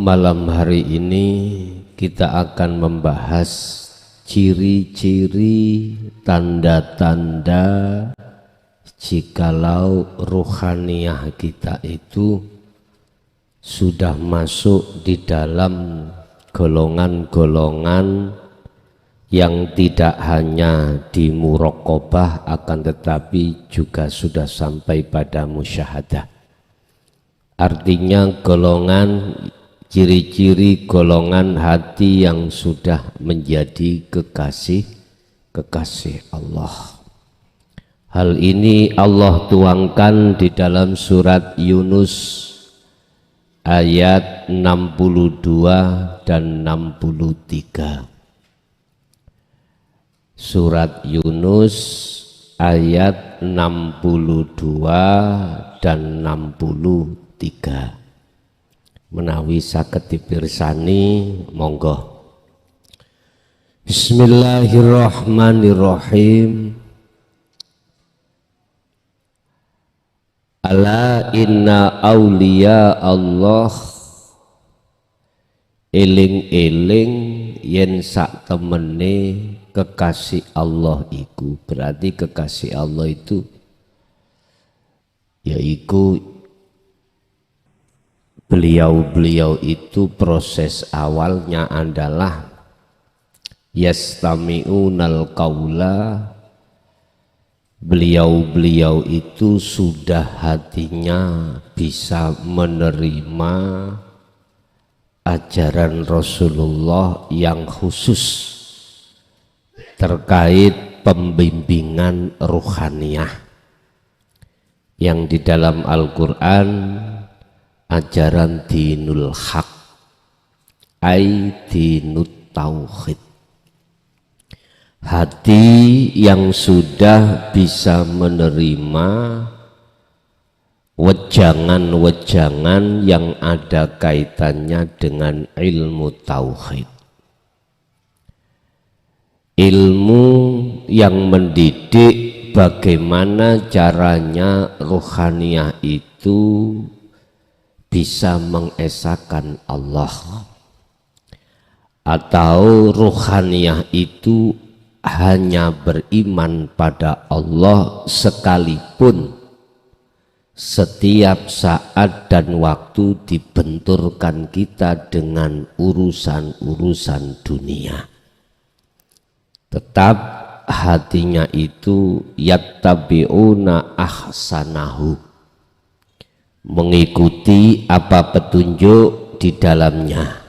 Malam hari ini kita akan membahas ciri-ciri, tanda-tanda jikalau ruhaniyah kita itu sudah masuk di dalam golongan-golongan yang tidak hanya di muraqabah akan tetapi juga sudah sampai pada musyahadah. Artinya golongan ciri-ciri golongan hati yang sudah menjadi kekasih Allah. Hal ini Allah tuangkan di dalam surat Yunus ayat 62 dan 63. Surat Yunus ayat 62 dan 63. Menawi saged dipirsani monggo. Bismillahirrahmanirrahim. Ala inna awliya Allah, eling-eling yen sak temene kekasih Allah iku. Berarti kekasih Allah itu yaitu beliau-beliau itu proses awalnya adalah yastami'unal qaula. Beliau-beliau itu sudah hatinya bisa menerima ajaran Rasulullah yang khusus terkait pembimbingan ruhaniyah yang di dalam Al-Quran ajaran dinul haq, ai dinut tauhid. Hati yang sudah bisa menerima wejangan-wejangan yang ada kaitannya dengan ilmu tauhid. Ilmu yang mendidik bagaimana caranya ruhaniyah itu bisa mengesahkan Allah, atau ruhaniyah itu hanya beriman pada Allah sekalipun setiap saat dan waktu dibenturkan kita dengan urusan-urusan dunia. Tetap hatinya itu yattabi'una ahsanahu, mengikuti apa petunjuk di dalamnya.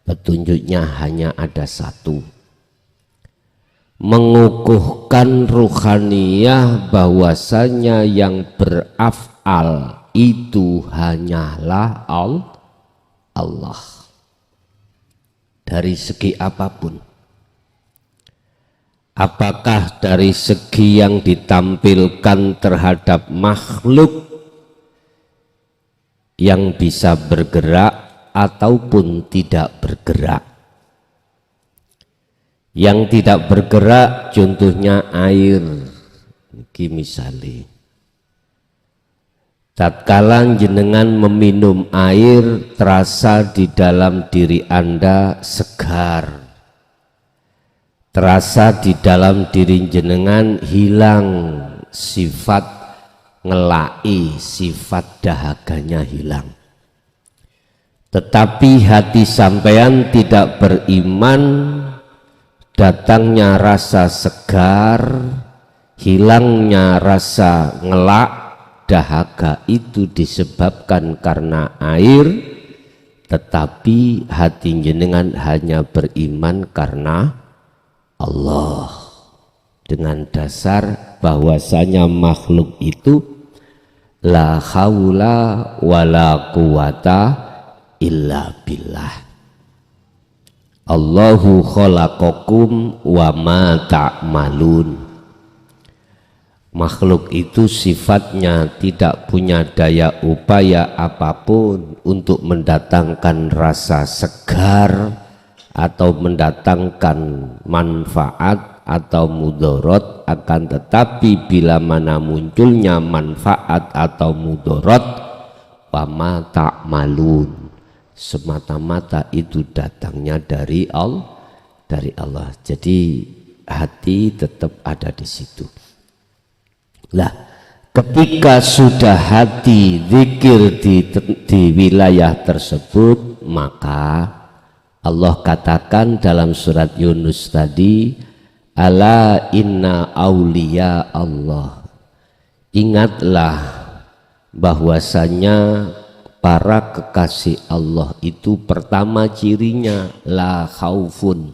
Petunjuknya hanya ada satu, mengukuhkan ruhaniyah bahwasanya yang beraf'al itu hanyalah Allah dari segi apapun. Apakah dari segi yang ditampilkan terhadap makhluk yang bisa bergerak ataupun tidak bergerak. Yang tidak bergerak contohnya air. Iki misale tatkala jenengan meminum air, terasa di dalam diri Anda segar, terasa di dalam diri jenengan hilang sifat ngelai, sifat dahaganya hilang. Tetapi hati sampean tidak beriman, datangnya rasa segar, hilangnya rasa ngelak, dahaga itu disebabkan karena air, tetapi hati jenengan hanya beriman karena Allah, dengan dasar bahwasanya makhluk itu la haula wala quwata illa billah. Allahu khalaqakum wa ma ta'malun. Makhluk itu sifatnya tidak punya daya upaya apapun untuk mendatangkan rasa segar atau mendatangkan manfaat atau mudarat, akan tetapi bila mana munculnya manfaat atau mudarat, wa ma ta'malun, semata-mata itu datangnya dari Allah. Jadi hati tetap ada di situ. Lah, ketika sudah hati zikir di wilayah tersebut, maka Allah katakan dalam surat Yunus tadi, ala inna auliya Allah. Ingatlah bahwasanya para kekasih Allah itu pertama cirinya la khaufun.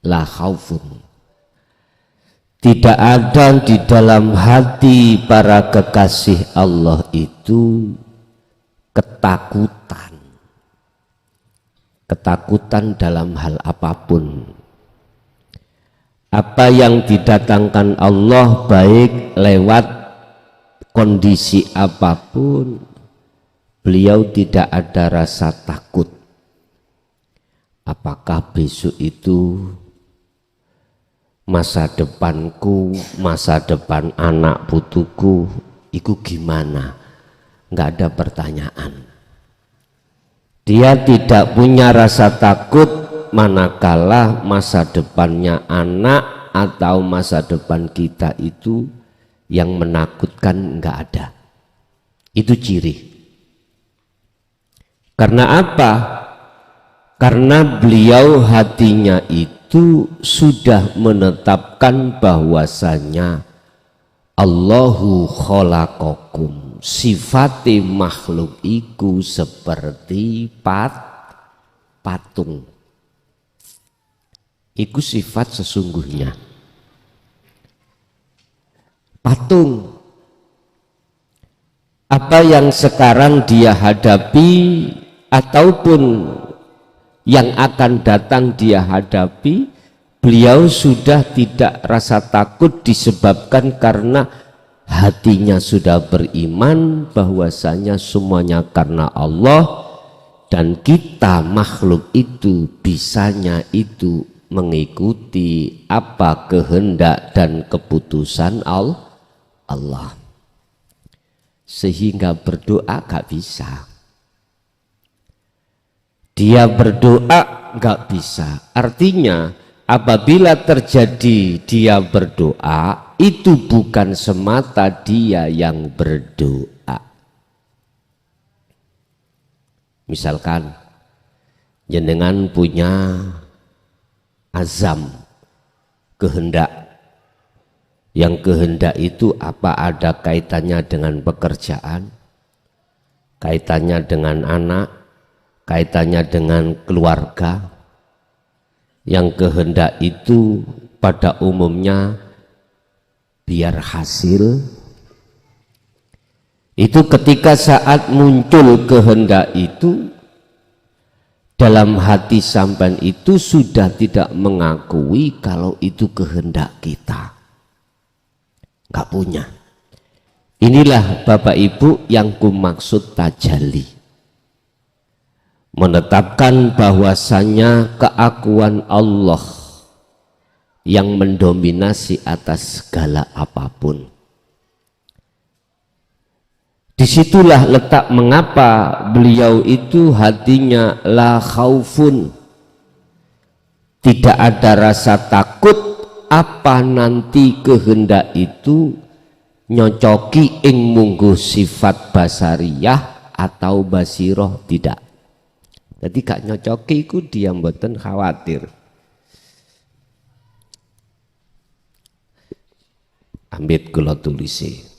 La khaufun. Tidak ada di dalam hati para kekasih Allah itu ketakutan. Ketakutan dalam hal apapun. Apa yang didatangkan Allah baik lewat kondisi apapun, beliau tidak ada rasa takut. Apakah besok itu masa depanku, masa depan anak putuku, itu gimana? Nggak ada pertanyaan. Dia tidak punya rasa takut manakala masa depannya anak atau masa depan kita itu yang menakutkan, nggak ada. Itu ciri. Karena apa? Karena beliau hatinya itu sudah menetapkan bahwasanya Allahu khalaqakum, sifati makhluk iku seperti patung. Iku sifat sesungguhnya. Patung. Apa yang sekarang dia hadapi ataupun yang akan datang dia hadapi, beliau sudah tidak rasa takut disebabkan karena hatinya sudah beriman bahwasanya semuanya karena Allah, dan kita makhluk itu bisanya itu mengikuti apa kehendak dan keputusan Allah, sehingga berdoa gak bisa. Dia berdoa gak bisa. Artinya apabila terjadi dia berdoa, itu bukan semata dia yang berdoa. Misalkan jenengan punya azam, kehendak. Yang kehendak itu apa ada kaitannya dengan pekerjaan, kaitannya dengan anak, kaitannya dengan keluarga. Yang kehendak itu pada umumnya biar hasil. Itu ketika saat muncul kehendak itu, dalam hati sampean itu sudah tidak mengakui kalau itu kehendak kita. Nggak punya. Inilah Bapak Ibu yang kumaksud tajalli. Menetapkan bahwasanya keakuan Allah yang mendominasi atas segala apapun. Disitulah letak mengapa beliau itu hatinya la khaufun, tidak ada rasa takut apa nanti kehendak itu nyocoki ing mungguh sifat basariyah atau basiroh, tidak. Jadi gak nyocoki iku dia mboten khawatir. Ambit kula tulisi.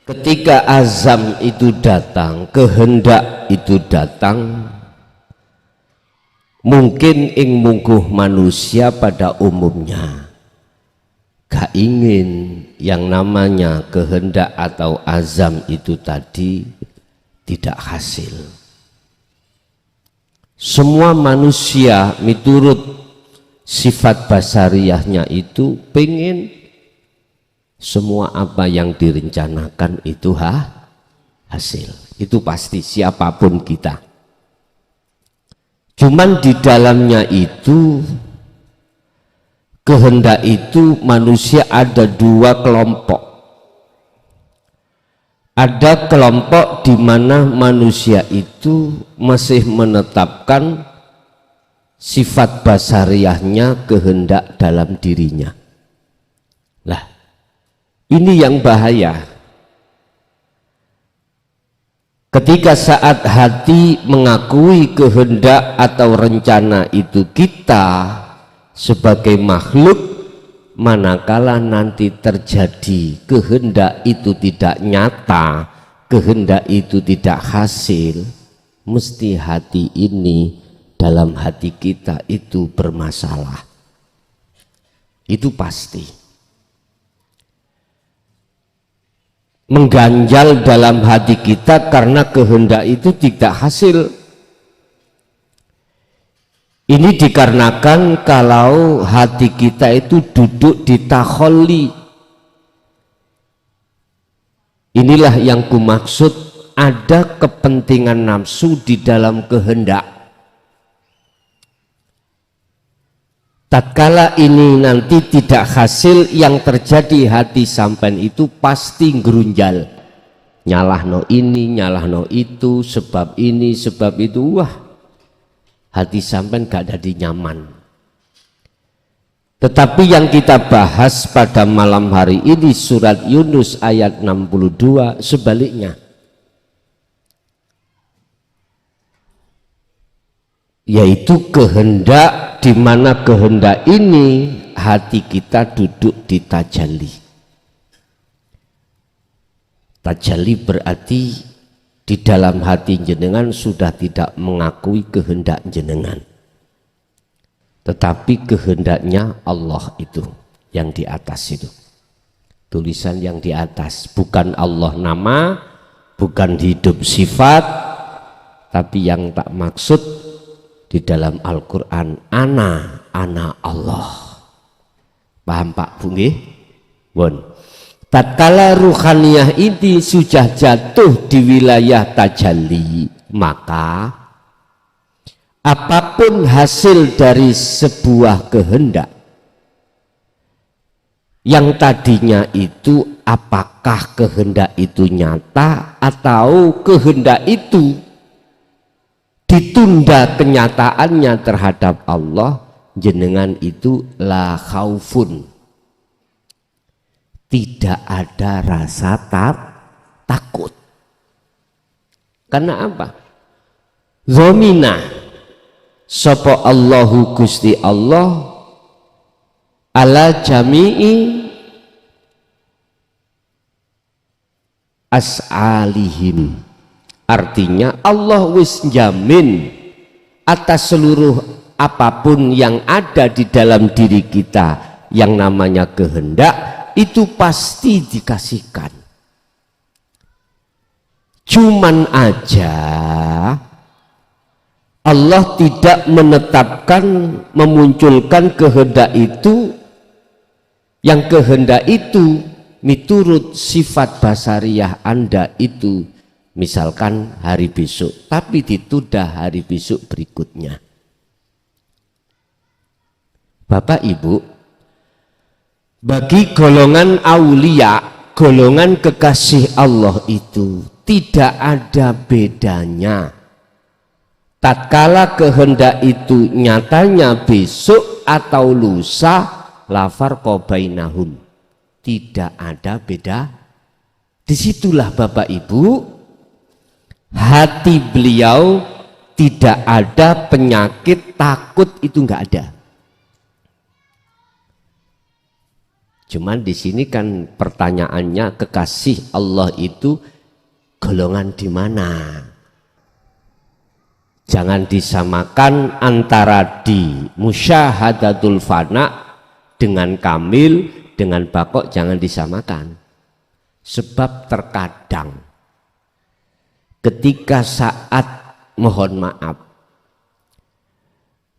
Ketika azam itu datang, kehendak itu datang, mungkin ing mungguh manusia pada umumnya ingin yang namanya kehendak atau azam itu tadi tidak hasil. Semua manusia miturut sifat basariyahnya itu pengen semua apa yang direncanakan itu hasil. Itu pasti siapapun kita. Cuman di dalamnya itu kehendak itu manusia ada dua kelompok. Ada kelompok di mana manusia itu masih menetapkan sifat basariyahnya kehendak dalam dirinya. Lah, ini yang bahaya. Ketika saat hati mengakui kehendak atau rencana itu kita sebagai makhluk, manakala nanti terjadi kehendak itu tidak nyata, kehendak itu tidak hasil, mesti hati ini dalam hati kita itu bermasalah. Itu pasti. Mengganjal dalam hati kita karena kehendak itu tidak hasil. Ini dikarenakan kalau hati kita itu duduk di takholli. Inilah yang kumaksud, ada kepentingan nafsu di dalam kehendak. Tatkala ini nanti tidak hasil, yang terjadi hati sampean itu pasti ngerunjal. Nyalahno ini, nyalahno itu, sebab ini, sebab itu. Wah, hati sampean gak jadi nyaman. Tetapi yang kita bahas pada malam hari ini surat Yunus ayat 62 sebaliknya. Yaitu kehendak, di mana kehendak ini hati kita duduk di tajalli. Tajalli berarti di dalam hati jenengan sudah tidak mengakui kehendak jenengan, tetapi kehendaknya Allah itu yang di atas itu. Tulisan yang di atas, bukan Allah nama, bukan hidup sifat, tapi yang tak maksud di dalam Al-Quran, ana Allah. Paham Pak Bu nggih? Bon. Tatkala ruhaniyah ini sudah jatuh di wilayah tajalli, maka apapun hasil dari sebuah kehendak yang tadinya itu, apakah kehendak itu nyata atau kehendak itu ditunda kenyataannya terhadap Allah, jenengan itu la khaufun, tidak ada rasa takut. Karena apa? Zomina sapa Allahu Gusti Allah ala jami'i as'alihim. Artinya Allah wis jamin atas seluruh apapun yang ada di dalam diri kita yang namanya kehendak itu pasti dikasihkan. Cuman aja Allah tidak menetapkan, memunculkan kehendak itu, yang kehendak itu miturut sifat basariyah Anda itu, misalkan hari besok, tapi ditunda hari besok berikutnya. Bapak Ibu, bagi golongan aulia, golongan kekasih Allah itu tidak ada bedanya. Tatkala kehendak itu nyatanya besok atau lusa, la farqa bainahum, tidak ada beda. Disitulah Bapak Ibu, hati beliau tidak ada penyakit takut, itu enggak ada. Cuman di sini kan pertanyaannya, kekasih Allah itu golongan di mana? Jangan disamakan antara di musyahadatul fana dengan kamil dengan bakok jangan disamakan. Sebab terkadang ketika saat mohon maaf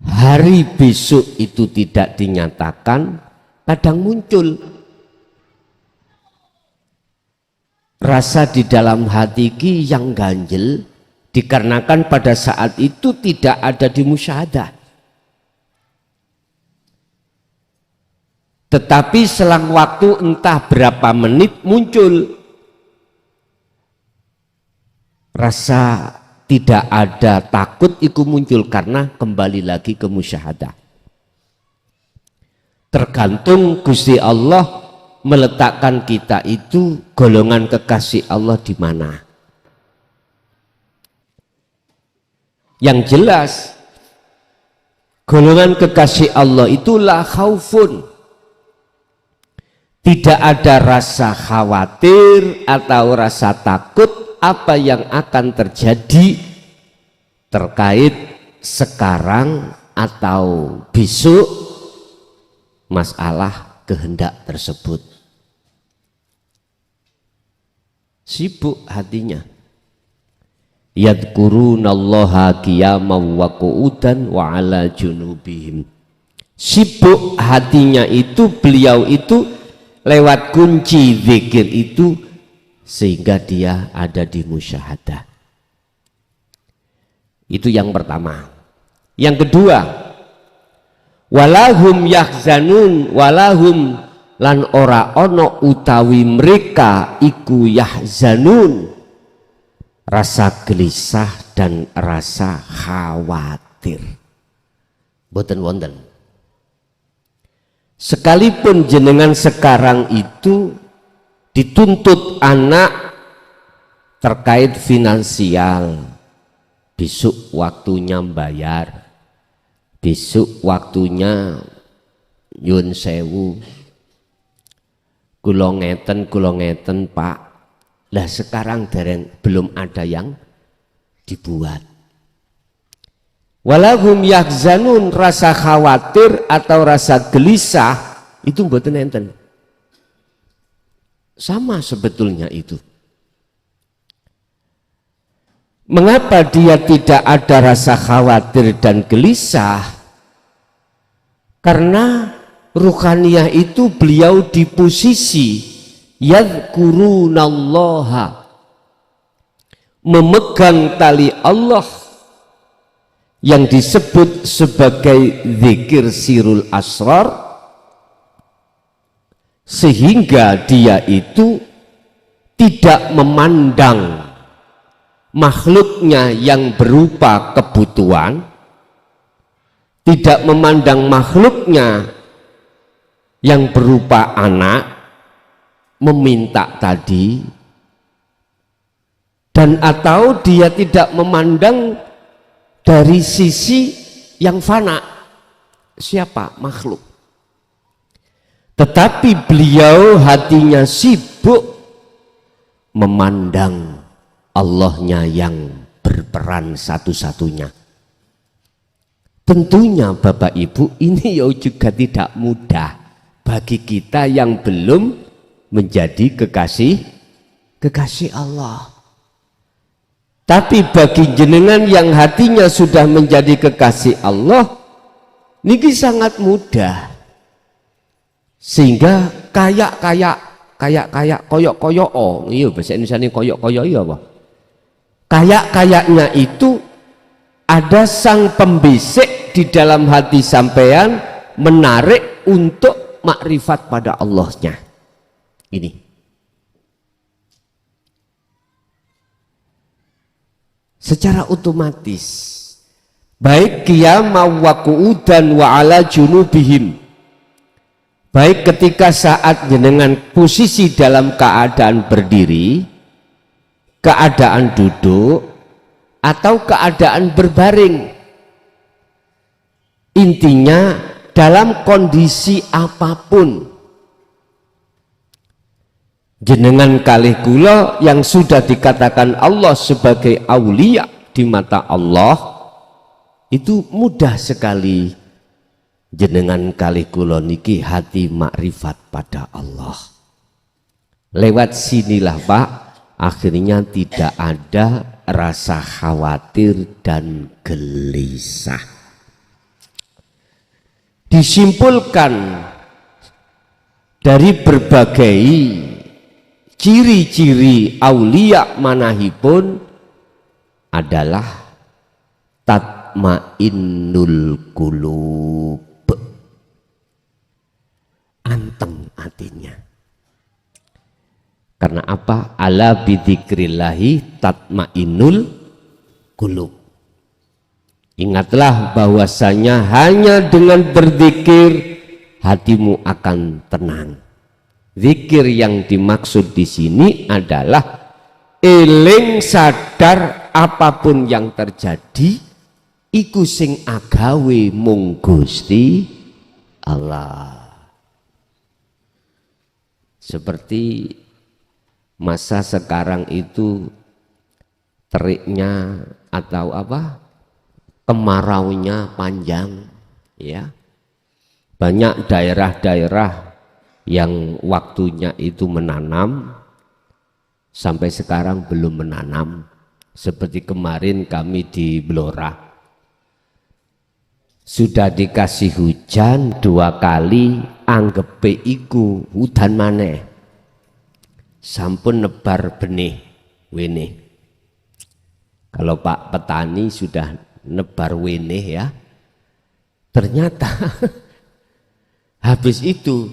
hari besok itu tidak dinyatakan, kadang muncul rasa di dalam hati yang ganjel dikarenakan pada saat itu tidak ada di musyahadah. Tetapi selang waktu entah berapa menit muncul rasa tidak ada takut, itu muncul karena kembali lagi ke musyahadah. Tergantung Gusti Allah meletakkan kita itu golongan kekasih Allah di mana. Yang jelas golongan kekasih Allah itulah khaufun. Tidak ada rasa khawatir atau rasa takut apa yang akan terjadi terkait sekarang atau besok masalah kehendak tersebut. Sibuk hatinya. Yadkurunallaha qiyaman wa qu'udan wa ala junubihim. Sibuk hatinya itu, beliau itu lewat kunci zikir itu sehingga dia ada di musyahadah. Itu yang pertama. Yang kedua, walahum yahzanun, walahum lan ora ono utawi mereka iku yahzanun, rasa gelisah dan rasa khawatir. Boten wonten. Sekalipun jenengan sekarang itu dituntut anak terkait finansial, besok waktunya bayar, besok waktunya nyun sewu, kula ngeten Pak. Lah sekarang belum ada yang dibuat. Walahum yahzanun, rasa khawatir atau rasa gelisah itu mboten enten. Sama sebetulnya itu. Mengapa dia tidak ada rasa khawatir dan gelisah? Karena ruhaniyah itu beliau di posisi yadhkurunallaha, memegang tali Allah yang disebut sebagai zikir sirul asrar, sehingga dia itu tidak memandang makhluknya yang berupa kebutuhan, tidak memandang makhluknya yang berupa anak meminta tadi, dan atau dia tidak memandang dari sisi yang fana, siapa? Makhluk. Tetapi beliau hatinya sibuk memandang Allahnya yang berperan satu-satunya. Tentunya Bapak Ibu ini juga tidak mudah bagi kita yang belum menjadi kekasih Allah. Tapi bagi jenengan yang hatinya sudah menjadi kekasih Allah, niki sangat mudah. Sehingga kayak koyok oh, iya bahasa Indonesia ini koyok iya apa? Kayaknya itu ada sang pembisik di dalam hati sampean menarik untuk makrifat pada Allahnya. Ini. Secara otomatis baik qiyama wa qu'udan wa ala junubihim, baik ketika saat jenengan posisi dalam keadaan berdiri, keadaan duduk, atau keadaan berbaring, intinya dalam kondisi apapun jenengan kalih kula yang sudah dikatakan Allah sebagai aulia di mata Allah, itu mudah sekali jenengan kalih kula niki hati makrifat pada Allah. Lewat sinilah Pak, akhirnya tidak ada rasa khawatir dan gelisah. Disimpulkan dari berbagai ciri-ciri aulia manahipun adalah tatmainnul qulub, anteng hatinya. Karena apa? Ala bidzikrillahi tatmainnul qulub. Ingatlah bahwasanya hanya dengan berzikir hatimu akan tenang. Zikir yang dimaksud di sini adalah eling sadar apapun yang terjadi iku sing agawe mung Gusti Allah. Seperti masa sekarang itu teriknya atau apa, kemaraunya panjang, ya. Banyak daerah-daerah yang waktunya itu menanam sampai sekarang belum menanam. Seperti kemarin kami di Blora sudah dikasih hujan 2 kali, anggepe iku udan maneh sampun nebar benih wenih. Kalau Pak petani sudah nebar wenih ya, ternyata habis itu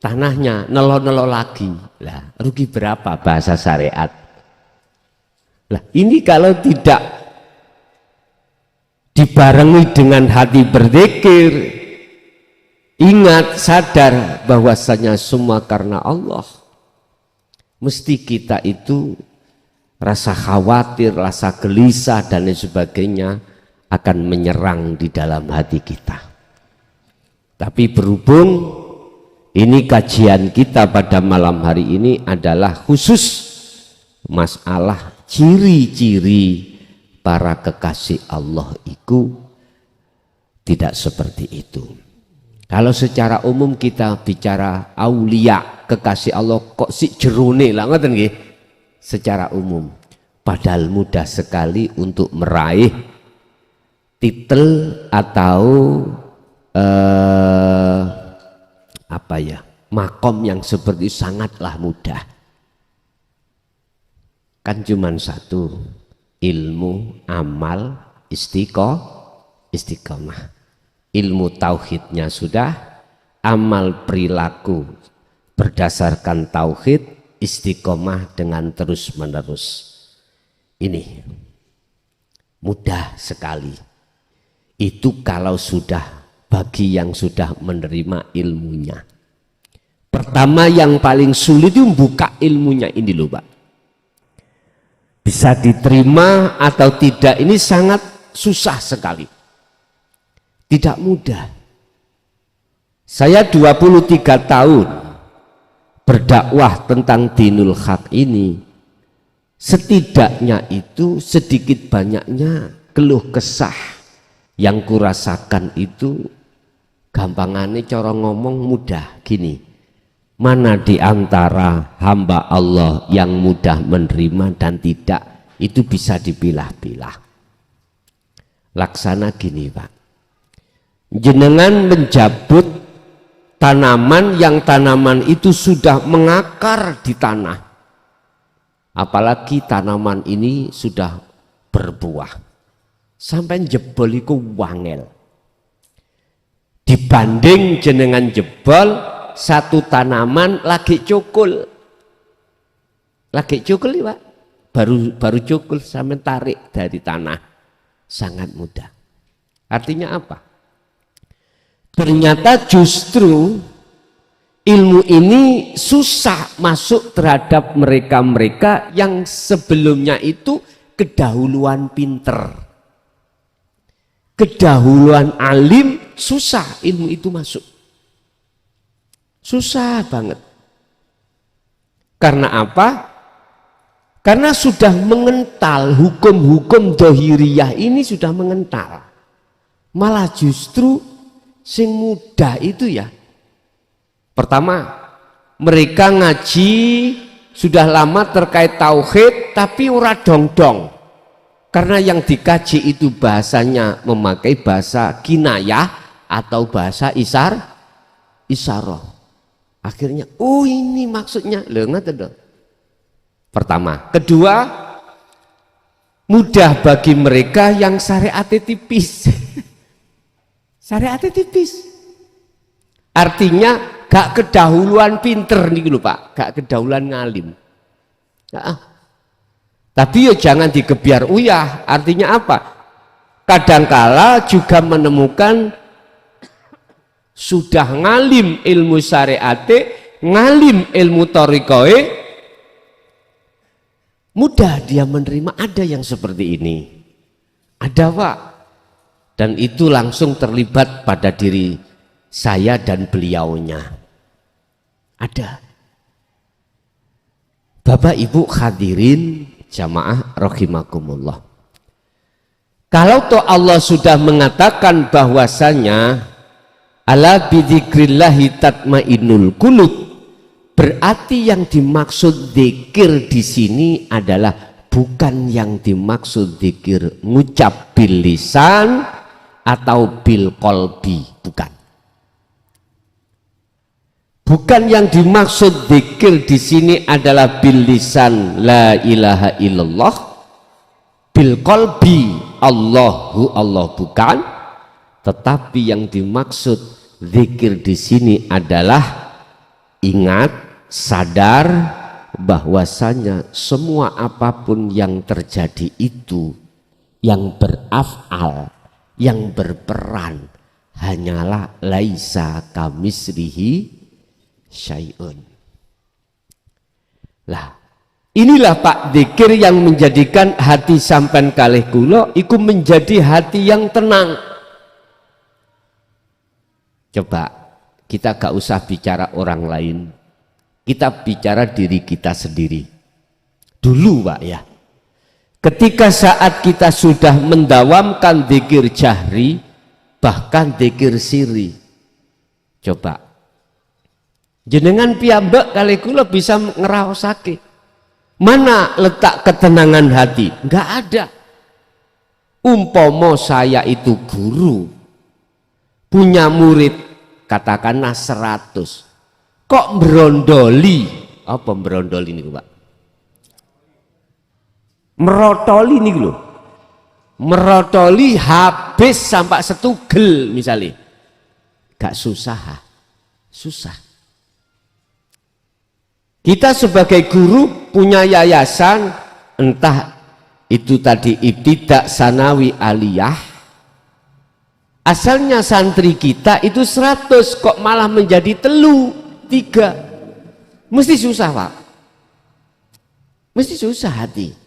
tanahnya nelo-nelo lagi. Lah, rugi berapa bahasa syariat? Lah, ini kalau tidak dibarengi dengan hati berzikir, ingat sadar bahwasanya semua karena Allah, mesti kita itu rasa khawatir, rasa gelisah dan lain sebagainya akan menyerang di dalam hati kita. Tapi berhubung ini kajian kita pada malam hari ini adalah khusus masalah ciri-ciri para kekasih Allah itu tidak seperti itu. Kalau secara umum kita bicara aulia kekasih Allah kok si jerone lah, ngoten nggih, secara umum. Padahal mudah sekali untuk meraih titel atau apa ya, makom yang seperti sangatlah mudah. Kan cuman satu, ilmu, amal, istiqomah. Ilmu tauhidnya sudah, amal perilaku berdasarkan tauhid, istiqomah dengan terus menerus. Ini mudah sekali. Itu kalau sudah bagi yang sudah menerima ilmunya. Pertama yang paling sulit itu membuka ilmunya ini loh Pak. Bisa diterima atau tidak ini sangat susah sekali. Tidak mudah. Saya 23 tahun berdakwah tentang dinul haq ini. Setidaknya itu sedikit banyaknya keluh kesah yang kurasakan itu gampangannya cara ngomong mudah gini. Mana di antara hamba Allah yang mudah menerima dan tidak, itu bisa dipilah-pilah. Laksana gini Pak, jenengan menjabut tanaman yang tanaman itu sudah mengakar di tanah, apalagi tanaman ini sudah berbuah, sampai jebol iku wangel. Dibanding jenengan jebol satu tanaman lagi cukul Pak, baru cukul sampai tarik dari tanah, sangat mudah. Artinya apa? Ternyata justru ilmu ini susah masuk terhadap mereka-mereka yang sebelumnya itu kedahuluan pinter, kedahuluan alim, susah ilmu itu masuk. Susah banget. Karena apa? Karena sudah mengental hukum-hukum dohiriyah ini, sudah mengental. Malah justru sing mudah itu ya, pertama mereka ngaji sudah lama terkait tauhid tapi ora dong-dong, karena yang dikaji itu bahasanya memakai bahasa kinayah atau bahasa isyarah. Akhirnya oh ini maksudnya lho, ngoten lho. Pertama. Kedua, mudah bagi mereka yang syariatnya tipis. Syariatnya tipis. Artinya gak kedahuluan pinter nih lho Pak, gak kedahuluan ngalim. Nah, tapi ya jangan digebiar uyah. Artinya apa? Kadangkala juga menemukan sudah ngalim ilmu syariate, ngalim ilmu thariqahe, mudah dia menerima. Ada yang seperti ini, ada Pak, dan itu langsung terlibat pada diri saya dan beliaunya. Ada. Bapak Ibu hadirin jamaah rahimakumullah, kalau toh Allah sudah mengatakan bahwasanya ala bidzikrillahi tatmainnul qulub, berarti yang dimaksud zikir di sini adalah bukan yang dimaksud zikir ngucap bil lisan atau bil qalbi, bukan. Bukan yang dimaksud zikir di sini adalah bil lisan la ilaha illallah, bil qalbi Allahu Allah, bukan. Tetapi yang dimaksud zikir di sini adalah ingat, sadar bahwasanya semua apapun yang terjadi itu yang beraf'al, yang berperan hanyalah laisa kamisrihi syai'un. Lah, inilah Pak zikir yang menjadikan hati sampean kalih kula iku menjadi hati yang tenang. Coba kita gak usah bicara orang lain, kita bicara diri kita sendiri dulu Pak ya. Ketika saat kita sudah mendawamkan zikir jahri, bahkan zikir sirri, coba jenengan piyambak kali kula bisa ngeraosake mana letak ketenangan hati? Enggak ada. Umpomo saya itu guru, punya murid katakanlah 100, kok berondoli, apa berondoli ini Pak? Merotoli nih loh, merotoli habis sampai setugel misalnya, gak susah, susah. Kita sebagai guru punya yayasan, entah itu tadi ibtidak, sanawi, aliyah, asalnya santri kita itu 100 kok malah menjadi 3, mesti susah Pak, mesti susah hati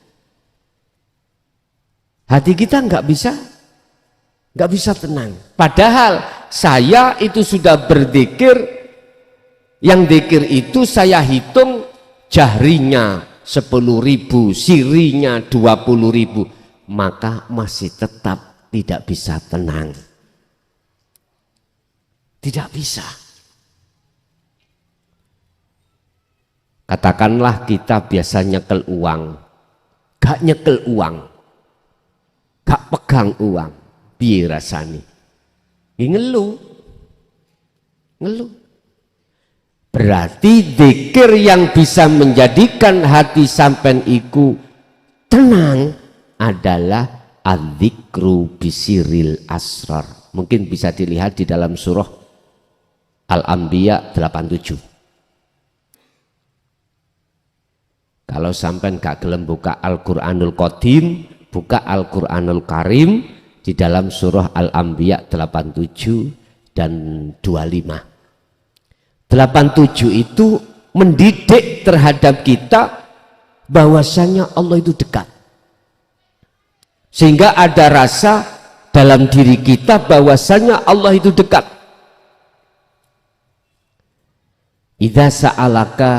kita nggak bisa tenang. Padahal saya itu sudah berzikir, yang zikir itu saya hitung jahrinya 10.000, sirinya 20.000, maka masih tetap tidak bisa tenang, tidak bisa. Katakanlah kita biasa nyekel uang, gak nyekel uang, gak pegang uang, piye rasane? Ngeluh. Berarti zikir yang bisa menjadikan hati sampean iku tenang adalah adzikru bisiril asrar. Mungkin bisa dilihat di dalam surah Al-Anbiya 87. Kalau sampean gak gelem buka Al-Qur'anul Qadim, buka Al-Quranul Karim di dalam surah Al-Anbiya 87 dan 25. 87 itu mendidik terhadap kita bahwasanya Allah itu dekat, sehingga ada rasa dalam diri kita bahwasanya Allah itu dekat. Idza sa'alaka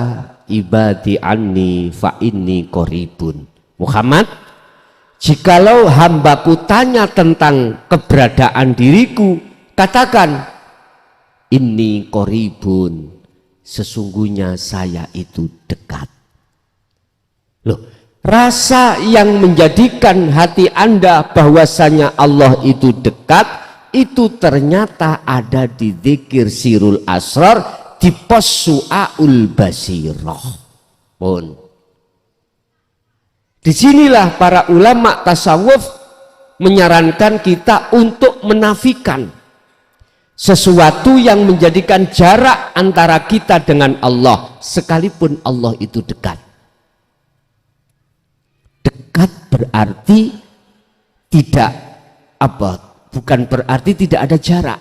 ibadi anni fa inni qaribun. Muhammad, jikalau hambaku tanya tentang keberadaan diriku, katakan inni qoribun, sesungguhnya saya itu dekat. Loh, rasa yang menjadikan hati Anda bahwasanya Allah itu dekat, itu ternyata ada di dzikir sirul asrar, di pos su'aul basirah. Pun disinilah para ulama tasawuf menyarankan kita untuk menafikan sesuatu yang menjadikan jarak antara kita dengan Allah, sekalipun Allah itu dekat. Dekat berarti tidak bukan berarti tidak ada jarak.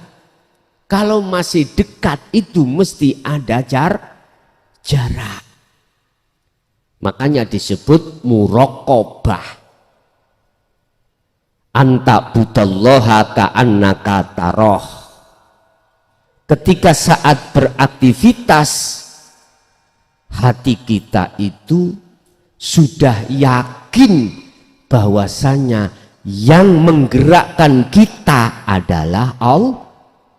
Kalau masih dekat itu mesti ada jarak. Makanya disebut muraqabah. Anta budallaha ka'annaka taroh. Ketika saat beraktivitas, hati kita itu sudah yakin bahwasanya yang menggerakkan kita adalah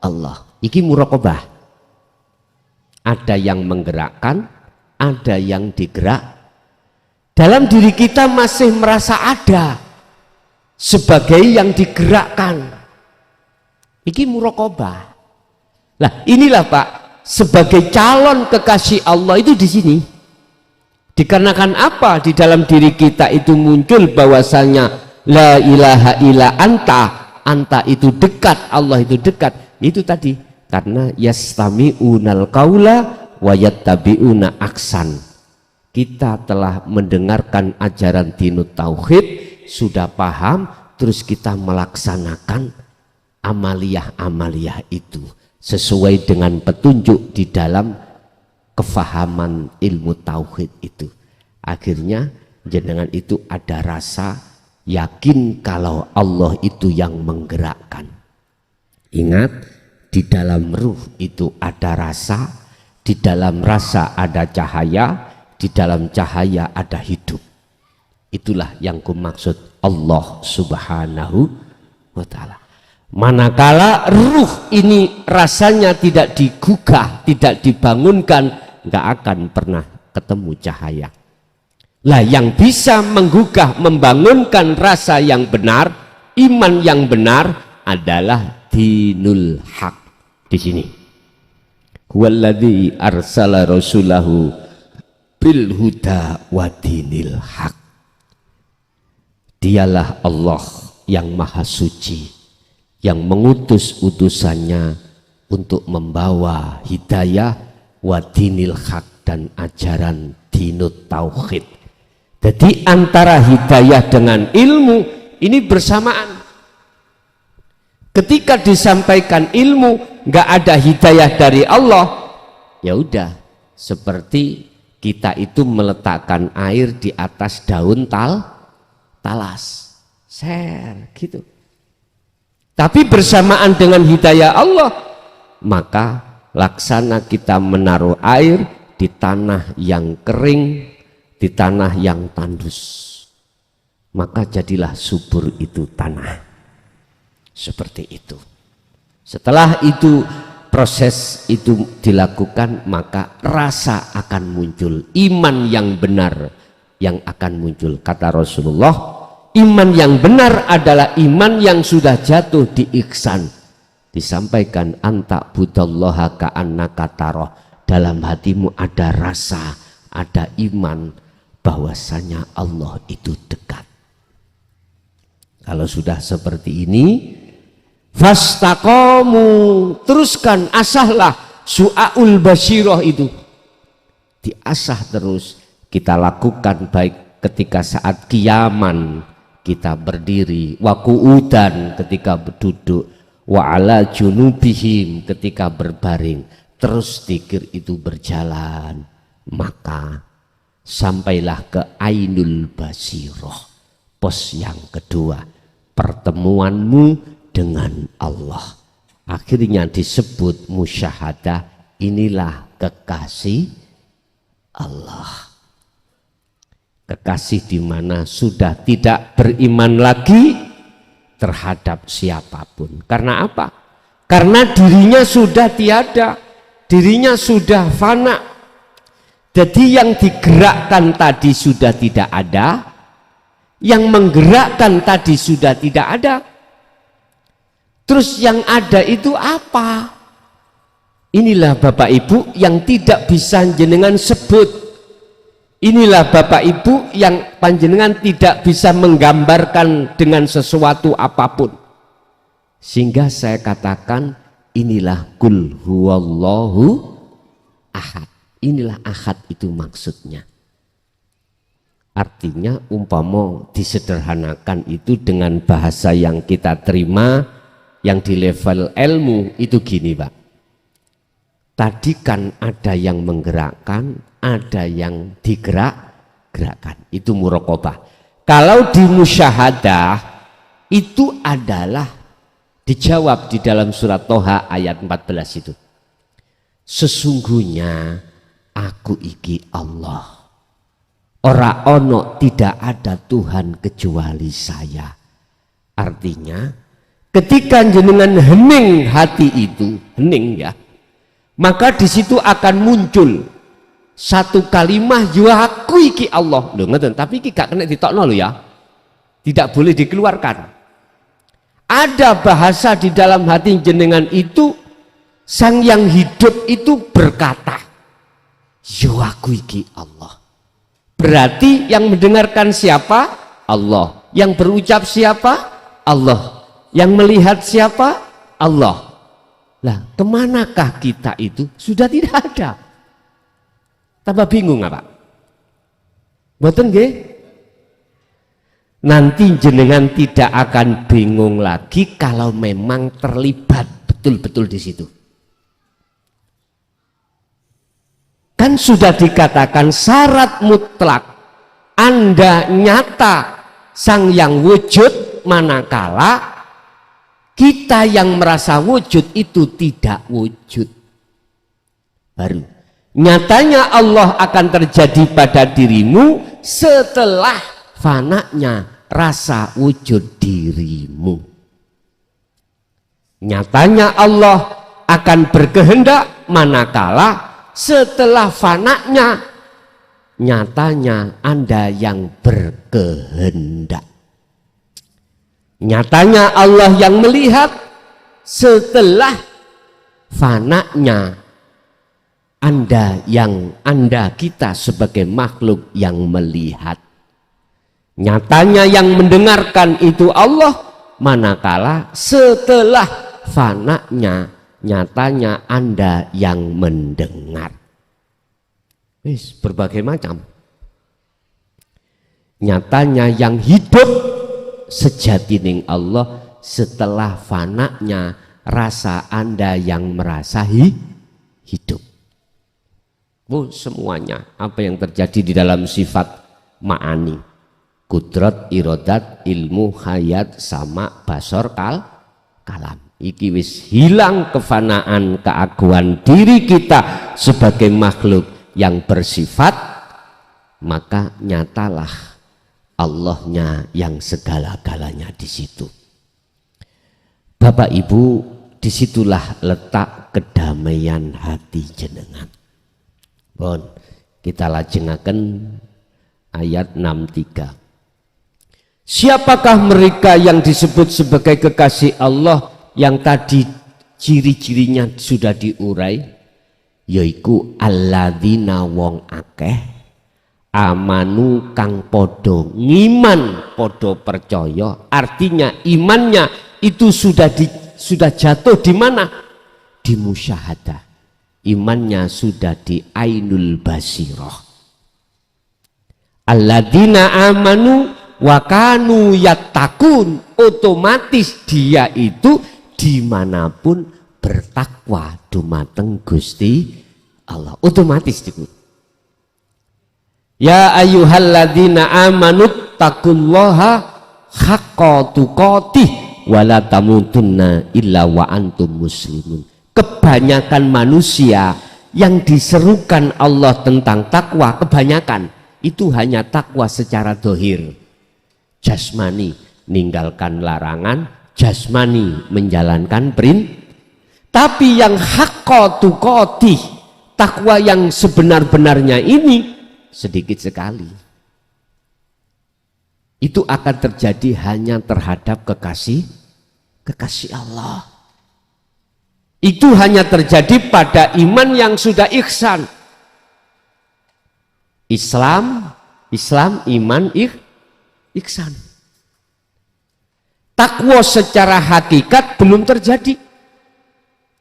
Allah. Iki muraqabah. Ada yang menggerakkan, ada yang digerak. Dalam diri kita masih merasa ada sebagai yang digerakkan. Iki muraqabah. Nah, inilah Pak, sebagai calon kekasih Allah itu di sini. Dikarenakan apa? Di dalam diri kita itu muncul bahwasanya la ilaha illa anta itu dekat, Allah itu dekat. Itu tadi, karena yastami'unal qaula wa yattabi'una aksan. Kita telah mendengarkan ajaran dinut tauhid, sudah paham, terus kita melaksanakan amaliyah-amaliyah itu sesuai dengan petunjuk di dalam kefahaman ilmu tauhid itu. Akhirnya jenengan itu ada rasa yakin kalau Allah itu yang menggerakkan. Ingat, di dalam ruh itu ada rasa, di dalam rasa ada cahaya, di dalam cahaya ada hidup. Itulah yang kumaksud Allah subhanahu wa ta'ala. Manakala ruh ini rasanya tidak digugah, tidak dibangunkan, nggak akan pernah ketemu cahaya. Lah yang bisa menggugah, membangunkan rasa yang benar, iman yang benar adalah dinul haq. Di sini, huwallazi arsala rasulahu bil huda wa dinil haq. Dialah Allah yang maha suci, yang mengutus utusannya untuk membawa hidayah wa dinil haq, dan ajaran dinut tauhid. Jadi antara hidayah dengan ilmu ini bersamaan. Ketika disampaikan ilmu nggak ada hidayah dari Allah, ya udah seperti kita itu meletakkan air di atas daun talas, gitu. Tapi bersamaan dengan hidayah Allah, maka laksana kita menaruh air di tanah yang kering, di tanah yang tandus, maka jadilah subur itu tanah. Seperti itu. Setelah itu proses itu dilakukan, maka rasa akan muncul, iman yang benar yang akan muncul. Kata Rasulullah, iman yang benar adalah iman yang sudah jatuh di ihsan. Disampaikan anta budallaha ka'annaka taroh. Dalam hatimu ada rasa, ada iman bahwasanya Allah itu dekat. Kalau sudah seperti ini, fastaqamu, teruskan, asahlah su'aul basirah itu. Diasah terus, kita lakukan baik ketika saat kiaman kita berdiri, wa qu'udan ketika duduk, wa ala junubihim ketika berbaring. Terus zikir itu berjalan, maka sampailah ke ainul basirah, pos yang kedua, pertemuanmu dengan Allah. Akhirnya disebut musyahadah, inilah kekasih Allah. Kekasih di mana sudah tidak beriman lagi terhadap siapapun. Karena apa? karena dirinya sudah tiada, dirinya sudah fana. Jadi yang digerakkan tadi sudah tidak ada, yang menggerakkan tadi sudah tidak ada. Terus yang ada itu apa? Inilah Bapak Ibu yang tidak bisa jenengan sebut. Inilah Bapak Ibu yang panjenengan tidak bisa menggambarkan dengan sesuatu apapun. Sehingga saya katakan inilah kul huwallahu ahad. Inilah ahad itu maksudnya. Artinya umpama disederhanakan itu dengan bahasa yang kita terima, yang di level ilmu itu gini Pak. Tadi kan ada yang menggerakkan, ada yang digerakkan. Itu muraqabah. Kalau di musyahadah itu adalah dijawab di dalam surat Toha ayat 14 itu. Sesungguhnya aku iki Allah. Ora ono tidak ada Tuhan kecuali saya. Artinya ketika jenengan hening hati itu, hening ya, maka di situ akan muncul satu kalimah ya aku iki Allah. Loh ngeten, tapi iki gak kena ditokno lho ya. Tidak boleh dikeluarkan. Ada bahasa di dalam hati jenengan itu, sang yang hidup itu berkata, ya aku iki Allah. Berarti yang mendengarkan siapa? Allah. Yang berucap siapa? Allah. Yang melihat siapa? Allah. Lah, kemanakah kita itu? Sudah tidak ada. Tambah bingung apa? Mboten nggih? Nanti jenengan tidak akan bingung lagi kalau memang terlibat betul-betul di situ. Kan sudah dikatakan syarat mutlak Anda nyata sang yang wujud, manakala kita yang merasa wujud itu tidak wujud. Baru nyatanya Allah akan terjadi pada dirimu setelah fananya rasa wujud dirimu. Nyatanya Allah akan berkehendak manakala setelah fananya nyatanya Anda yang berkehendak. Nyatanya Allah yang melihat setelah fananya Anda kita sebagai makhluk yang melihat. Nyatanya yang mendengarkan itu Allah manakala setelah fananya nyatanya Anda yang mendengar. Wis berbagai macam. Nyatanya yang hidup sejatining Allah setelah fananya rasa Anda yang merasa hidup. Oh, semuanya apa yang terjadi di dalam sifat ma'ani, kudrat, irodat, ilmu, hayat, sama, basor, kalam. Iki wis hilang kefanaan keaguan diri kita sebagai makhluk yang bersifat, maka nyatalah Allahnya yang segala-galanya di situ. Bapak Ibu, disitulah letak kedamaian hati jenengan. Bon, kita lajengaken ayat 63. Siapakah mereka yang disebut sebagai kekasih Allah yang tadi ciri-cirinya sudah diurai? Yaiku alladzina wong akeh amanu kang podo ngiman, podo percaya. Artinya imannya itu sudah jatuh di mana? Di musyahadah. Imannya sudah di ainul basirah. Alladzina amanu wa kanu yattaqun, otomatis dia itu dimanapun bertakwa dumateng Gusti Allah, otomatis itu. Ya ayyuhalladzina amanu taqullaha haqqa tuqatih wa la tamutunna illa wa antum muslimun. Kebanyakan manusia yang diserukan Allah tentang takwa, kebanyakan itu hanya takwa secara dohir, jasmani ninggalkan larangan, jasmani menjalankan Tapi yang haqqa tuqatih, takwa yang sebenar-benarnya ini sedikit sekali. Itu akan terjadi hanya terhadap kekasih Allah. Itu hanya terjadi pada iman yang sudah ihsan. Islam, iman, ihsan. Takwa secara hakikat belum terjadi.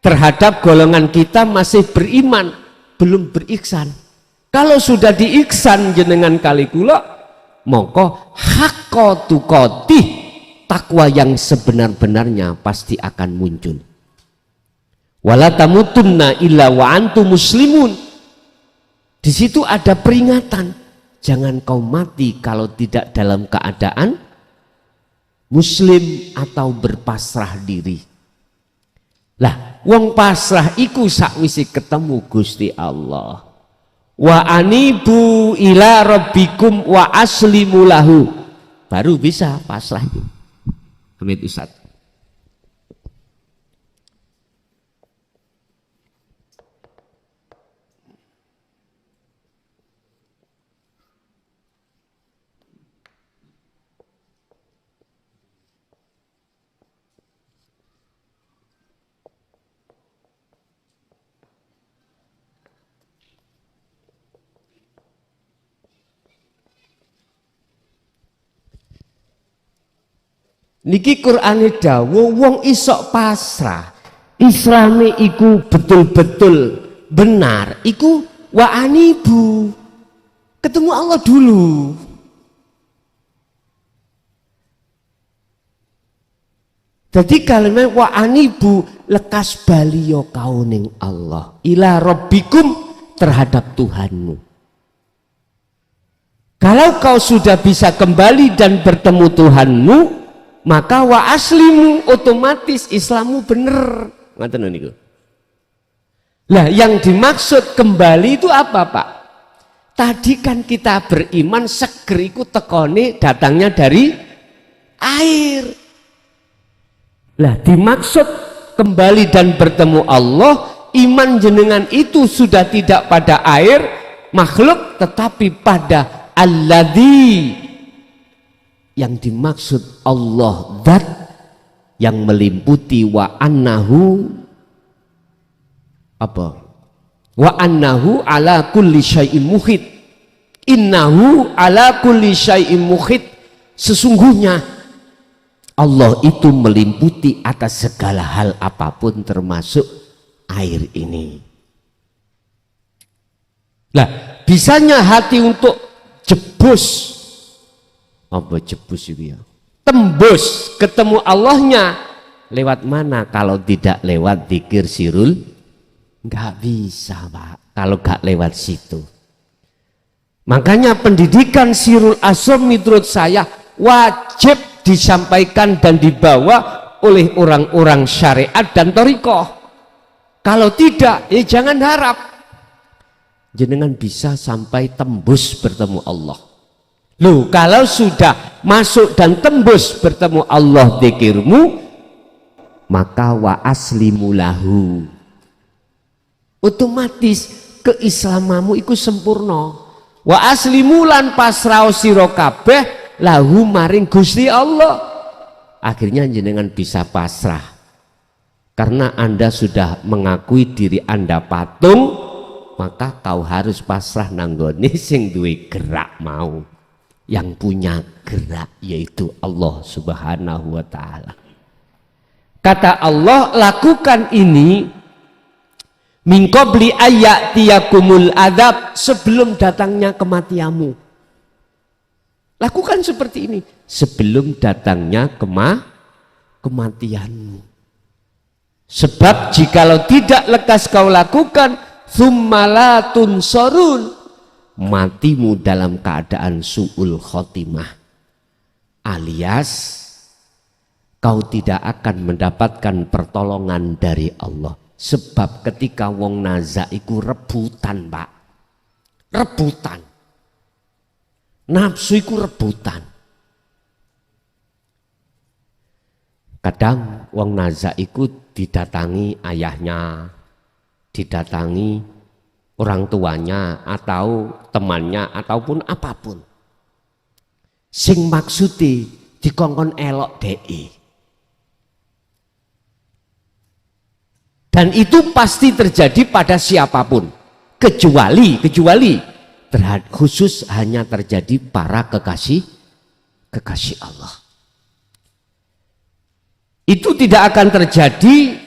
Terhadap golongan kita masih beriman, belum berihsan. Kalau sudah diihsan jenengan kali kula, mongko haqqa tuqatih, takwa yang sebenar-benarnya pasti akan muncul. Wala tamutunna illa wa antum muslimun. Di situ ada peringatan, jangan kau mati kalau tidak dalam keadaan muslim atau berpasrah diri. Lah, wong pasrah iku sakwise ketemu Gusti Allah. Wa anibu ila rabbikum wa aslimu lahu. Baru bisa pasrah itu. Hamid Ustaz. Niki Qur'ane dawuh wong isok pasrah, islame iku betul-betul benar, iku wa anibu, ketemu Allah dulu. Jadi kalimat wa anibu lekas baliyo kau ning Allah, ila rabbikum, terhadap Tuhanmu. Kalau kau sudah bisa kembali dan bertemu Tuhanmu, maka wa aslimu, otomatis Islammu bener. Ngaten niku. Lah yang dimaksud kembali itu apa, Pak? Tadi kan kita beriman seger iku tekone datangnya dari air. Lah dimaksud kembali dan bertemu Allah, iman jenengan itu sudah tidak pada air makhluk tetapi pada alladzi, yang dimaksud Allah zat yang meliputi wa annahu apa? Wa annahu ala kulli syai'in muhit. Innahu ala kulli syai'in muhit. Sesungguhnya Allah itu meliputi atas segala hal apapun termasuk air ini. Lah, bisanya hati untuk jebus, apa jebus itu ya, tembus ketemu Allahnya lewat mana kalau tidak lewat dzikir sirul? Nggak bisa, Pak, kalau nggak lewat situ. Makanya pendidikan sirul asam menurut saya wajib disampaikan dan dibawa oleh orang-orang syariat dan thariqah. Kalau tidak, ya jangan harap jenengan bisa sampai tembus bertemu Allah. Loh, kalau sudah masuk dan tembus bertemu Allah dzikirmu, maka wa aslimu lahu, otomatis keislamamu iku sempurna. Wa aslimu lan pasrah sira kabeh lahu maring Gusti Allah. Akhirnya jenengan bisa pasrah karena Anda sudah mengakui diri Anda patung, maka kau harus pasrah nanggone sing duwe gerak mau, yang punya gerak yaitu Allah Subhanahu wa ta'ala. Kata Allah, lakukan ini min qabli ayyatiyakumul adzab, sebelum datangnya kematianmu. Lakukan seperti ini sebelum datangnya kematianmu. Sebab jikalau tidak lekas kau lakukan, tsumma tunsarun, matimu dalam keadaan su'ul khotimah, alias kau tidak akan mendapatkan pertolongan dari Allah. Sebab ketika wong naza iku rebutan, Pak, rebutan, nafsu iku rebutan. Kadang wong naza iku didatangi ayahnya, didatangi orang tuanya atau temannya ataupun apapun. Sing maksudi dikongkon elok dei. Dan itu pasti terjadi pada siapapun, kecuali khusus hanya terjadi para kekasih Allah. Itu tidak akan terjadi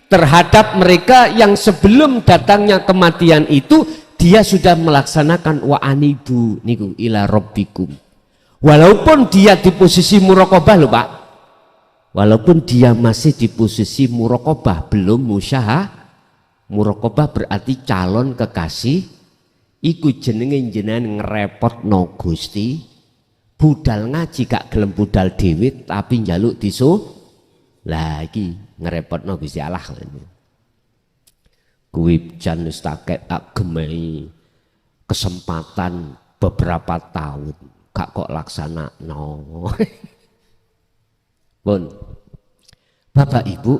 terhadap mereka yang sebelum datangnya kematian itu dia sudah melaksanakan wa anibu niku ila rabbikum. Walaupun dia di posisi muraqabah loh Pak. Walaupun dia masih di posisi muraqabah, belum muraqabah berarti calon kekasih iku jenenge jenengan ngerepotno Gusti, budal ngaji gak gelem budal dhewe tapi njaluk disuh lagi ngerepotno Gusti Allah. Kuwi jan wis tak gemei kesempatan beberapa tahun gak kok laksanakno. Pun Bapak Ibu,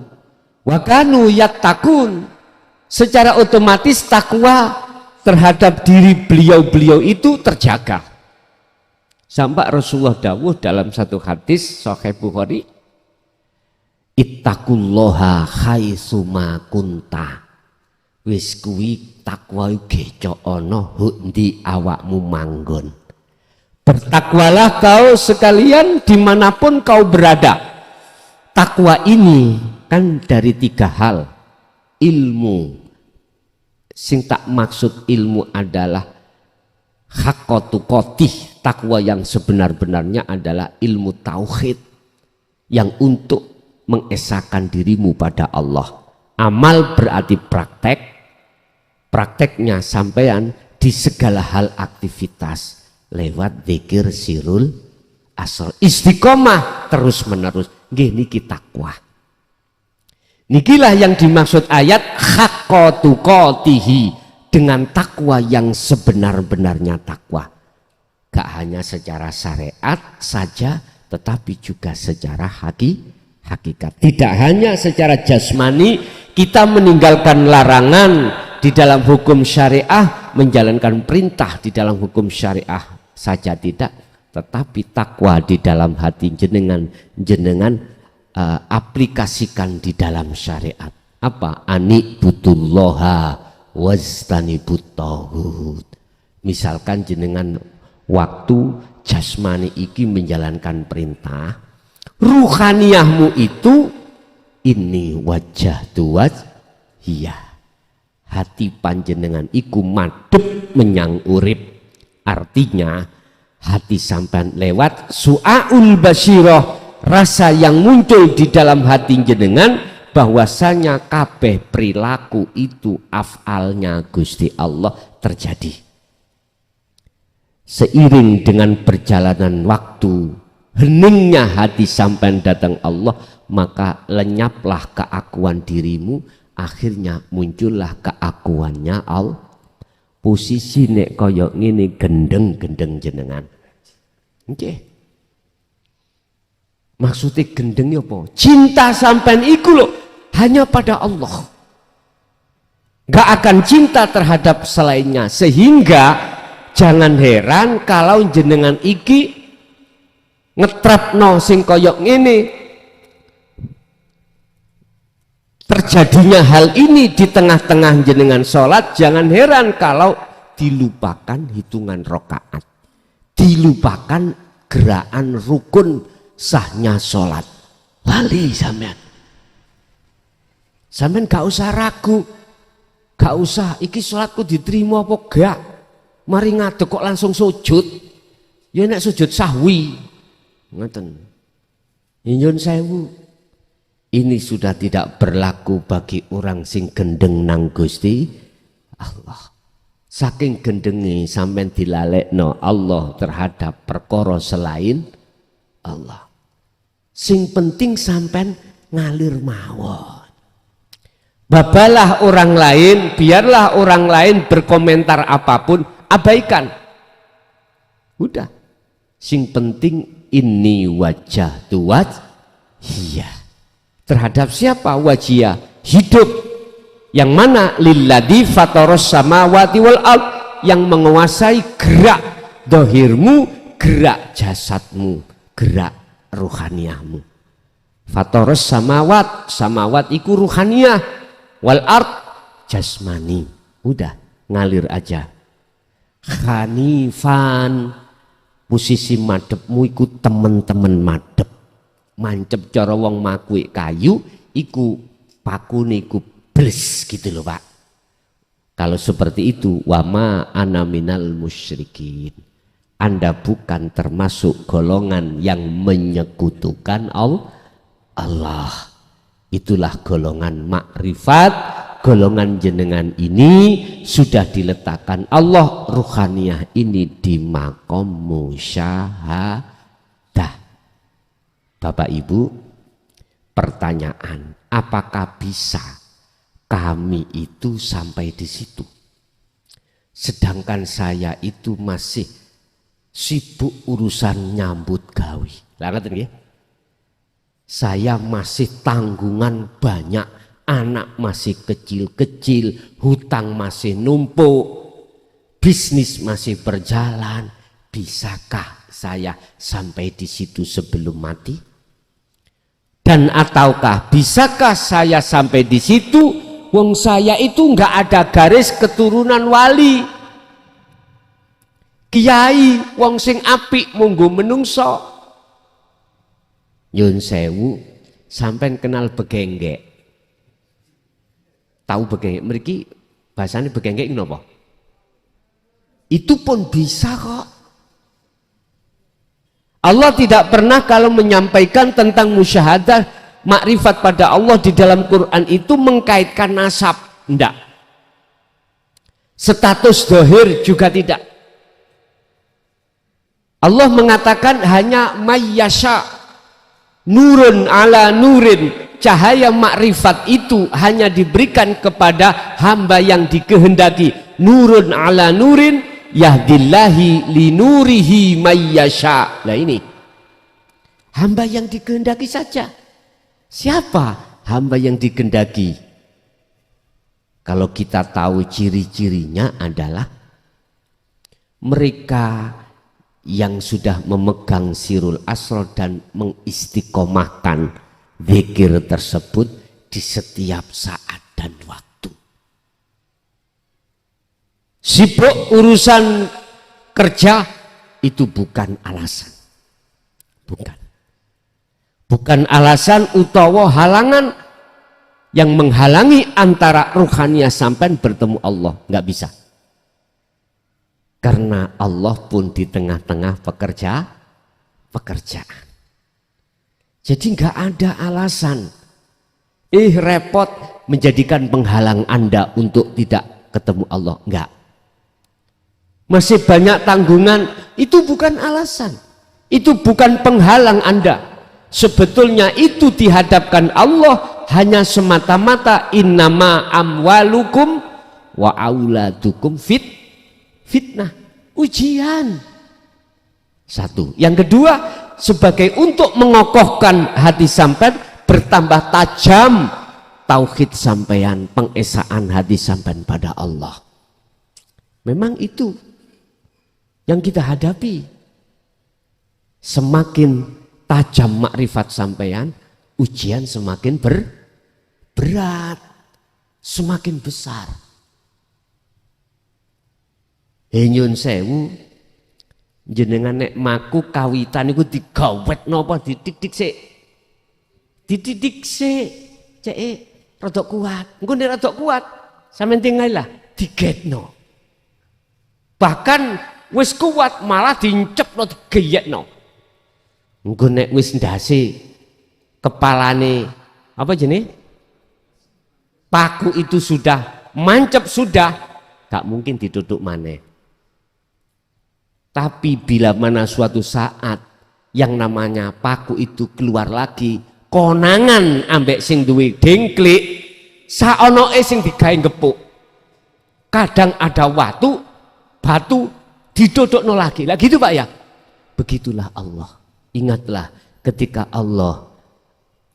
wakanu yattaqun, secara otomatis takwa terhadap diri beliau-beliau itu terjaga. Sampai Rasulullah dawuh dalam satu hadis Sahih Bukhari, ittaqullaha haitsuma kunta. Wis kuwi takwa gecok ana ndi awakmu manggon. Bertakwalah kau sekalian dimanapun kau berada. Takwa ini kan dari 3 hal. Ilmu, sing tak maksud ilmu adalah haqqatu qotih. Takwa yang sebenar-benarnya adalah ilmu tauhid yang untuk mengesahkan dirimu pada Allah. Amal berarti praktek, prakteknya sampean di segala hal aktivitas lewat zikir sirul asal, istiqomah terus menerus. Nggih niki takwa. Nikilah yang dimaksud ayat haqqatu qatihi, dengan takwa yang sebenar-benarnya takwa. Gak hanya secara syariat saja, tetapi juga secara hakikat. Tidak hanya secara jasmani kita meninggalkan larangan di dalam hukum syariah, menjalankan perintah di dalam hukum syariah saja tidak, tetapi takwa di dalam hati jenengan aplikasikan di dalam syariat. Apa? Anibudullaha wajtanibut tauhid. Misalkan jenengan waktu jasmani iki menjalankan perintah, ruhaniyahmu itu ini wajah tuwaj iya, hati panjenengan iku madhep menyang urip. Artinya hati sampean lewat su'aul basyirah, rasa yang muncul di dalam hati jenengan bahwasanya kabeh perilaku itu afalnya Gusti Allah terjadi. Seiring dengan perjalanan waktu, heningnya hati sampean datang Allah, maka lenyaplah keakuan dirimu, akhirnya muncullah keakuannya Allah. Posisi nek koyok ngene gendeng jenengan. Nggih. Maksudnya gendeng apa? Cinta sampean iku lho hanya pada Allah. Gak akan cinta terhadap selainnya, sehingga jangan heran kalau jenengan iki ngetrapno sing koyok ngene. Terjadinya hal ini di tengah-tengah jenengan sholat, jangan heran kalau dilupakan hitungan rokaat, dilupakan gerakan rukun sahnya sholat. Lali sampean gak usah ragu, gak usah iki sholatku diterima apa gak, mari ngadeg kok langsung sujud. Ya nek sujud sahwi ngoten, nyuwun sewu. Ini sudah tidak berlaku bagi orang sing gendeng nang Gusti Allah. Saking gendengi sampean dilalekno Allah terhadap perkara selain Allah. Sing penting sampean ngalir mawon. Babalah orang lain, biarlah orang lain berkomentar apapun, abaikan. Udah. Sing penting ini wajah tuwaj iya. Terhadap siapa? Wajia, hidup. Yang mana? Lilladzi fataros samawati wal ard, yang menguasai gerak dohirmu, gerak jasadmu, gerak ruhaniyahmu. Fataros samawat, samawat iku ruhaniyah, wal ard jasmani. Udah ngalir aja. Khanifan, posisi madepmu iku temen-temen madep. Mancep cara wong makuik kayu iku pakune iku bles gitu loh Pak. Kalau seperti itu, wama ana minal musyrikin, Anda bukan termasuk golongan yang menyekutukan Allah. Itulah golongan makrifat. Golongan jenengan ini sudah diletakkan Allah ruhaniyah ini di makom musyahadah. Bapak Ibu, pertanyaan, apakah bisa kami itu sampai di situ? Sedangkan saya itu masih sibuk urusan nyambut gawe. Lah ngoten nggih. Saya masih tanggungan banyak, anak masih kecil-kecil, hutang masih numpuk, bisnis masih berjalan. Bisakah saya sampai di situ sebelum mati? Dan ataukah bisakah saya sampai di situ wong saya itu nggak ada garis keturunan wali, kiai, wong sing apik munggo menungso. Nyun sewu, sampean kenal begenggek? Tahu begenggek? Mriki bahasane begenggek napa? Itu pun bisa kok. Allah tidak pernah kalau menyampaikan tentang musyahadah makrifat pada Allah di dalam Quran itu mengkaitkan nasab, enggak. Status dohir juga tidak. Allah mengatakan hanya mayyasha, nurun ala nurin, cahaya makrifat itu hanya diberikan kepada hamba yang dikehendaki. Nurun ala nurin yahdillahi linurihi mayyasha. Nah ini hamba yang dikehendaki saja. Siapa hamba yang dikehendaki? Kalau kita tahu ciri-cirinya adalah mereka yang sudah memegang sirul asrar dan mengistiqomahkan zikir tersebut di setiap saat dan waktu. Sibuk urusan kerja itu bukan alasan. Bukan alasan utawa halangan yang menghalangi antara ruhaniyah sampai bertemu Allah. Nggak bisa. Karena Allah pun di tengah-tengah pekerjaan. Jadi nggak ada alasan. Repot menjadikan penghalang Anda untuk tidak ketemu Allah. Enggak. Masih banyak tanggungan, itu bukan alasan. Itu bukan penghalang Anda. Sebetulnya itu dihadapkan Allah hanya semata-mata innama amwalukum wa auladukum fitnah, ujian. Satu. Yang kedua, sebagai untuk mengokohkan hati sampean, bertambah tajam tauhid sampean, pengesaan hati sampean pada Allah. Memang itu yang kita hadapi. Semakin tajam makrifat sampean, ujian semakin berat, semakin besar. Nyun sewu, jenengan nek maku kawitan iku digawet napa didik-dik sik. Dididik sik, cek rada kuat. Engko nek rada kuat, sampeyan tinggal lah digetno. Bahkan wis kuat malah dincepno digeyekno. Engko nek wis ndase kepalane apa jenenge? Paku itu sudah mancep sudah, gak mungkin ditutup maneh. Tapi bila mana suatu saat yang namanya paku itu keluar lagi, konangan ambek sing duwe dengklik, saonoke sing digawe gepuk. Kadang ada batu didodokno lagi. Lah gitu Pak ya. Begitulah Allah. Ingatlah ketika Allah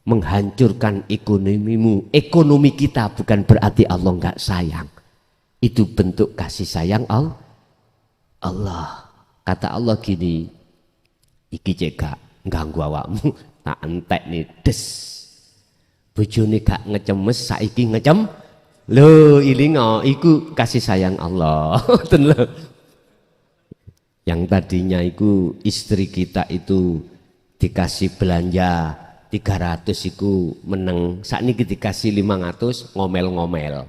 menghancurkan ekonomimu. Ekonomi kita bukan berarti Allah nggak sayang. Itu bentuk kasih sayang Allah. Kata Allah gini, iki cekak ganggu awakmu, tak entek nih des. Bojone gak ngecemes, saiki ngecem. Lho, ilingo, iku kasih sayang Allah. Yang tadinya itu istri kita itu dikasih belanja 300 iku meneng, saat ini dikasih 500 ngomel-ngomel.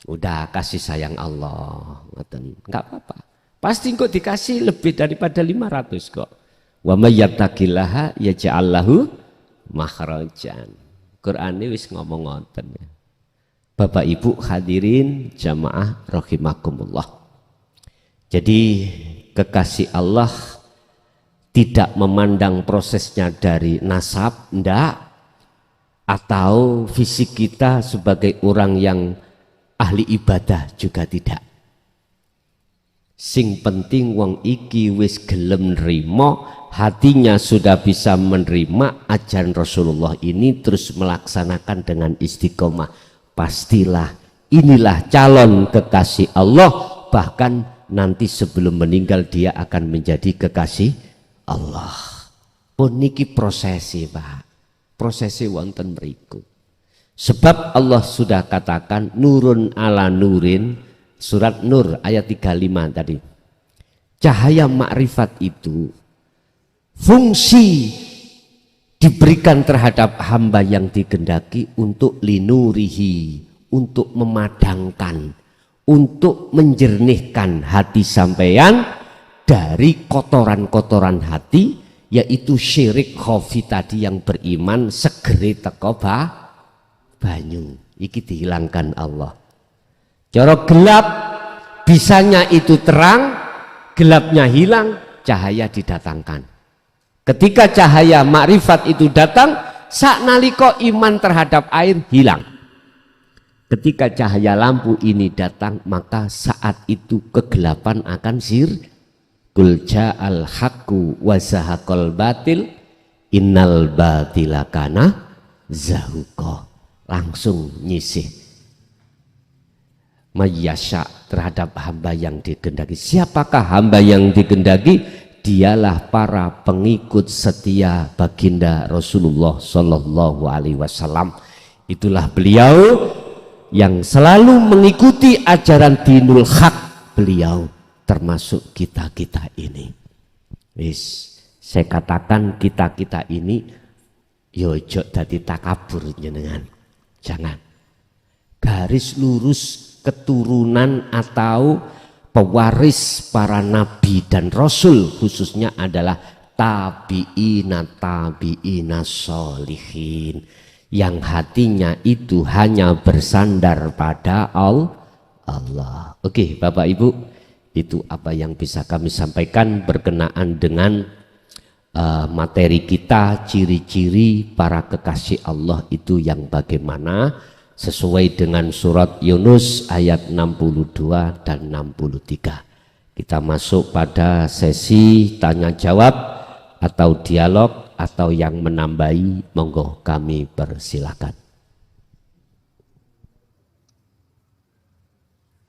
Udah kasih sayang Allah. Enggak apa-apa. Pasti kok dikasih lebih daripada 500 kok. Wa may yattaqillaha yaj'al lahu makhrajan. Quran ini wis ngomong ngoten ya. Bapak Ibu hadirin jamaah rahimakumullah. Jadi kekasih Allah tidak memandang prosesnya dari nasab, ndak, atau fisik kita sebagai orang yang ahli ibadah juga tidak. Sing penting wong iki wis gelem nrimo, hatinya sudah bisa menerima ajaran Rasulullah ini terus melaksanakan dengan istiqomah. Pastilah inilah calon kekasih Allah, bahkan nanti sebelum meninggal dia akan menjadi kekasih Allah. Pun niki prosesi Pak, prosesi wonten mriku. Sebab Allah sudah katakan nurun ala nurin, surat Nur ayat 35 tadi. Cahaya makrifat itu fungsi diberikan terhadap hamba yang digendaki untuk linurihi, untuk memadangkan, untuk menjernihkan hati sampeyan dari kotoran-kotoran hati, yaitu syirik khafi tadi yang beriman segeri teko banyu iki dihilangkan Allah. Cara gelap bisanya itu terang, gelapnya hilang, cahaya didatangkan. Ketika cahaya makrifat itu datang, sak nalika iman terhadap air hilang. Ketika cahaya lampu ini datang, maka saat itu kegelapan akan Qul ja'al haqqu wa zahaqal batil innal batila kana zahuqa. Langsung nyisih mayyasya terhadap hamba yang digendaki. Siapakah hamba yang digendaki? Dialah para pengikut setia baginda Rasulullah Sallallahu Alaihi Wasallam. Itulah beliau yang selalu mengikuti ajaran dinul haq. Beliau termasuk kita-kita ini. Saya katakan kita-kita ini yojo dadi takabur jenengan. Jangan. Garis lurus keturunan atau pewaris para nabi dan rasul khususnya adalah tabi'ina sholihin, yang hatinya itu hanya bersandar pada Allah. Oke Bapak Ibu, itu apa yang bisa kami sampaikan berkenaan dengan materi kita, ciri-ciri para kekasih Allah itu yang bagaimana, sesuai dengan surat Yunus ayat 62 dan 63. Kita masuk pada sesi tanya jawab atau dialog, atau yang menambahi monggo kami persilakan.